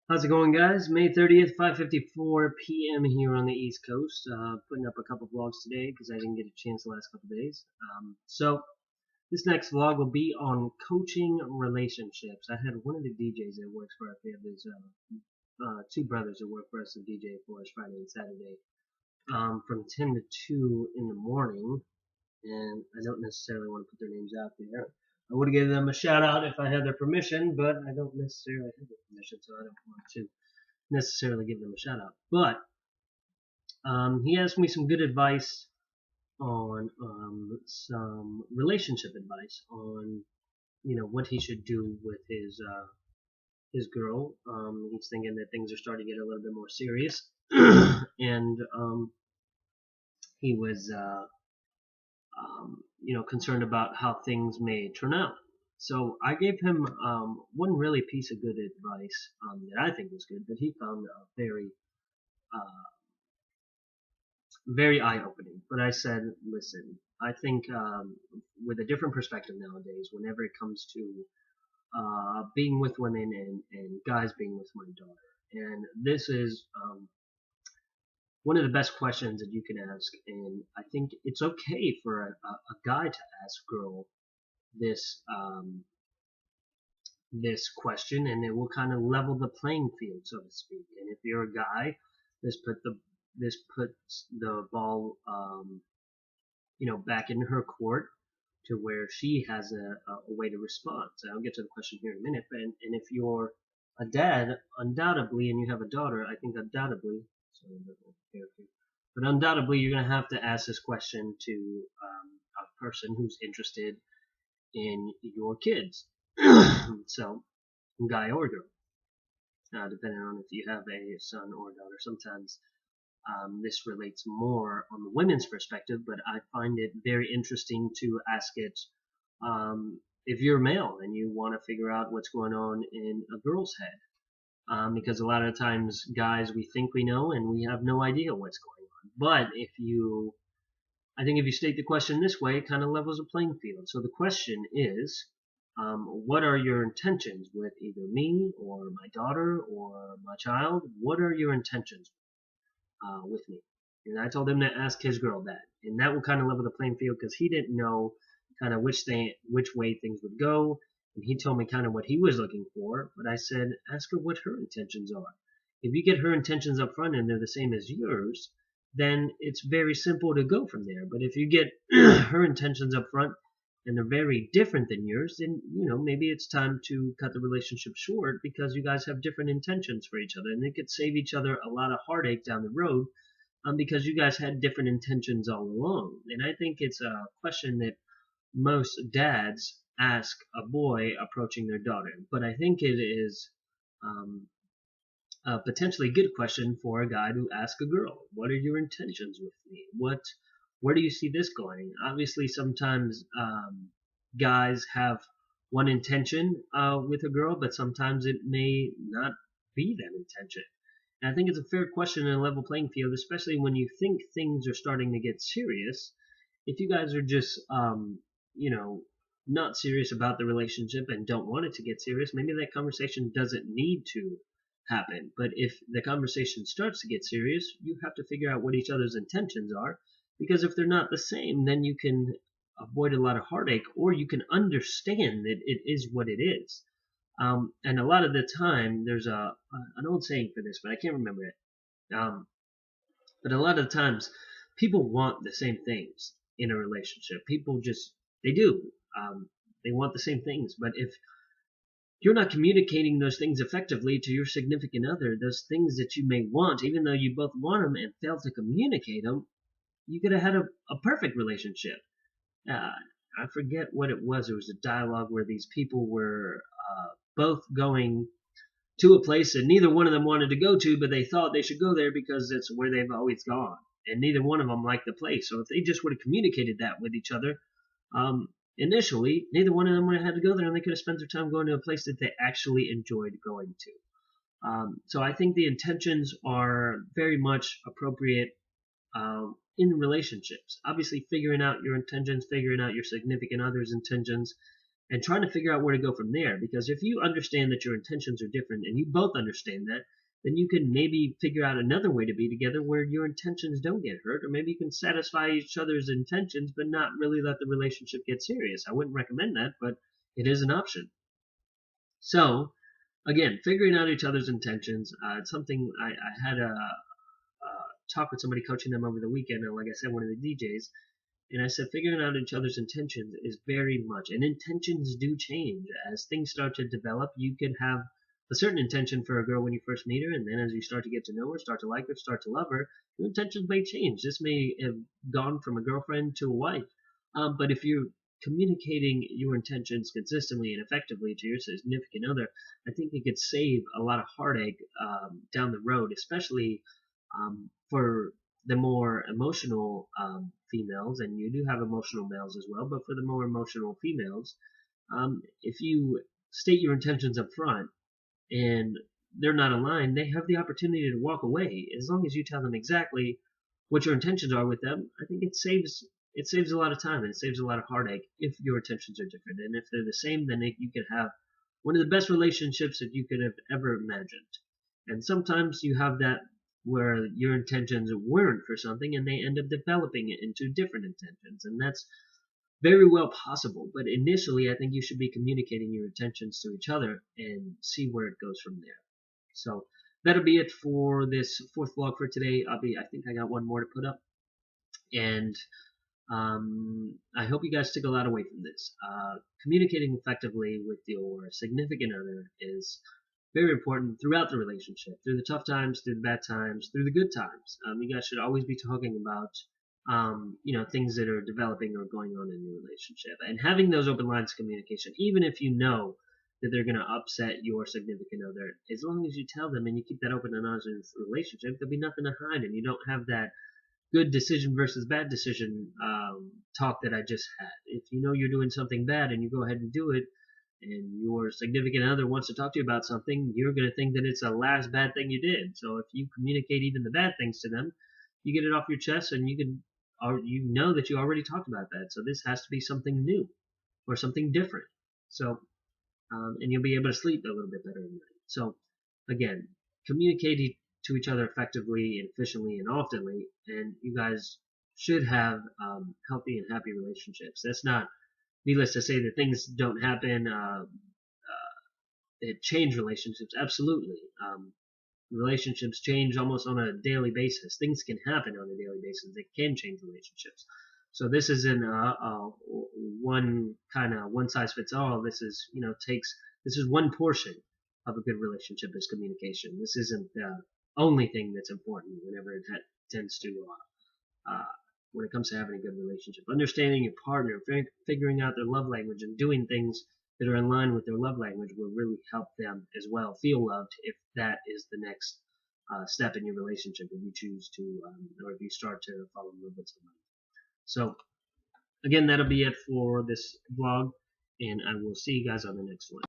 How's it going, guys? May 30th, 5:54 p.m. here on the East Coast. Putting up a couple vlogs today because I didn't get a chance the last couple days. So this next vlog will be on coaching relationships. I had one of the DJs that works for us. We have these two brothers that work for us and DJ for us Friday and Saturday from 10 to 2 in the morning. And I don't necessarily want to put their names out there. I would give them a shout out if I had their permission, but I don't necessarily have their permission, so I don't want to necessarily give them a shout out. But he asked me some good advice on some relationship advice on what he should do with his girl. He's thinking that things are starting to get a little bit more serious, and he was concerned about how things may turn out. So I gave him one really piece of good advice that I think was good, that he found uh, very eye-opening. But I said, listen, I think with a different perspective nowadays, whenever it comes to being with women and guys being with my daughter, and this is one of the best questions that you can ask, and I think it's okay for a guy to ask a girl this this question, and it will kind of level the playing field, so to speak. And if you're a guy, this puts the ball back in her court to where she has a way to respond. So I'll get to the question here in a minute. And if you're a dad, undoubtedly, and you have a daughter, I think undoubtedly, sorry, but undoubtedly you're going to have to ask this question to a person who's interested in your kids. So, guy or girl, depending on if you have a son or a daughter. Sometimes this relates more on the women's perspective, but I find it very interesting to ask it if you're male and you want to figure out what's going on in a girl's head. Because a lot of times, guys, we think we know and we have no idea what's going on. But I think if you state the question this way, it kind of levels the playing field. So the question is, what are your intentions with either me or my daughter or my child? What are your intentions with me? And I told him to ask his girl that, and that will kind of level the playing field because he didn't know kind of which way things would go, and he told me kind of what he was looking for. But I said, ask her what her intentions are. If you get her intentions up front and they're the same as yours, then it's very simple to go from there. But if you get her intentions up front and they're very different than yours, then maybe it's time to cut the relationship short because you guys have different intentions for each other, and it could save each other a lot of heartache down the road because you guys had different intentions all along. And I think it's a question that most dads ask a boy approaching their daughter, but I think it is um, a potentially good question for a guy to ask a girl. What are your intentions with me? Where do you see this going? Obviously, sometimes guys have one intention with a girl, but sometimes it may not be that intention. And I think it's a fair question in a level playing field, especially when you think things are starting to get serious. If you guys are just, not serious about the relationship and don't want it to get serious, maybe that conversation doesn't need to happen. But if the conversation starts to get serious, you have to figure out what each other's intentions are, because if they're not the same, then you can avoid a lot of heartache, or you can understand that it is what it is. And a lot of the time, there's an old saying for this, but I can't remember it. But a lot of the times, people want the same things in a relationship. People just they do. They want the same things. But if you're not communicating those things effectively to your significant other, those things that you may want, even though you both want them and fail to communicate them, you could have had a perfect relationship. Uh, I forget what it was. It was a dialogue where these people were both going to a place that neither one of them wanted to go to, but they thought they should go there because it's where they've always gone. And neither one of them liked the place. So if they just would have communicated that with each other, initially, neither one of them would have had to go there, and they could have spent their time going to a place that they actually enjoyed going to. So I think the intentions are very much appropriate in relationships. Obviously, figuring out your intentions, figuring out your significant other's intentions and trying to figure out where to go from there. Because if you understand that your intentions are different and you both understand that, then you can maybe figure out another way to be together where your intentions don't get hurt, or maybe you can satisfy each other's intentions but not really let the relationship get serious. I wouldn't recommend that, but it is an option. So, again, figuring out each other's intentions. It's something I had a talk with somebody coaching them over the weekend, and like I said, one of the DJs, and I said figuring out each other's intentions is very much, and intentions do change. As things start to develop, you could have a certain intention for a girl when you first meet her, and then as you start to get to know her, start to like her, start to love her, your intentions may change. This may have gone from a girlfriend to a wife. But if you're communicating your intentions consistently and effectively to your significant other, I think it could save a lot of heartache down the road, especially for the more emotional females, and you do have emotional males as well, but for the more emotional females, if you state your intentions up front and they're not aligned, they have the opportunity to walk away. As long as you tell them exactly what your intentions are with them, I think it saves a lot of time and it saves a lot of heartache if your intentions are different. And if they're the same, then you could have one of the best relationships that you could have ever imagined. And sometimes you have that where your intentions weren't for something and they end up developing it into different intentions, and that's very well possible. But initially, I think you should be communicating your intentions to each other and see where it goes from there. So that'll be it for this fourth vlog for today. I think I got one more to put up, and I hope you guys took a lot away from this. Communicating effectively with your significant other is very important throughout the relationship, through the tough times, through the bad times, through the good times. You guys should always be talking about, things that are developing or going on in your relationship, and having those open lines of communication, even if you know that they're going to upset your significant other. As long as you tell them and you keep that open and honest relationship, there'll be nothing to hide, and you don't have that good decision versus bad decision talk that I just had. If you know you're doing something bad and you go ahead and do it, and your significant other wants to talk to you about something, you're going to think that it's the last bad thing you did. So if you communicate even the bad things to them, you get it off your chest, and you know that you already talked about that. So this has to be something new or something different. So, and you'll be able to sleep a little bit better at night. So, again, communicate to each other effectively and efficiently and oftenly, and you guys should have healthy and happy relationships. That's not needless to say that things don't happen that change relationships. Absolutely. Relationships change almost on a daily basis. Things can happen on a daily basis. They can change relationships. So this isn't one kind of one size fits all. This is this is one portion of a good relationship is communication. This isn't the only thing that's important whenever it tends to when it comes to having a good relationship. Understanding your partner, figuring out their love language, and doing things that are in line with their love language will really help them as well feel loved, if that is the next step in your relationship, if you choose to, or if you start to fall in love with somebody. So, again, that'll be it for this vlog, and I will see you guys on the next one.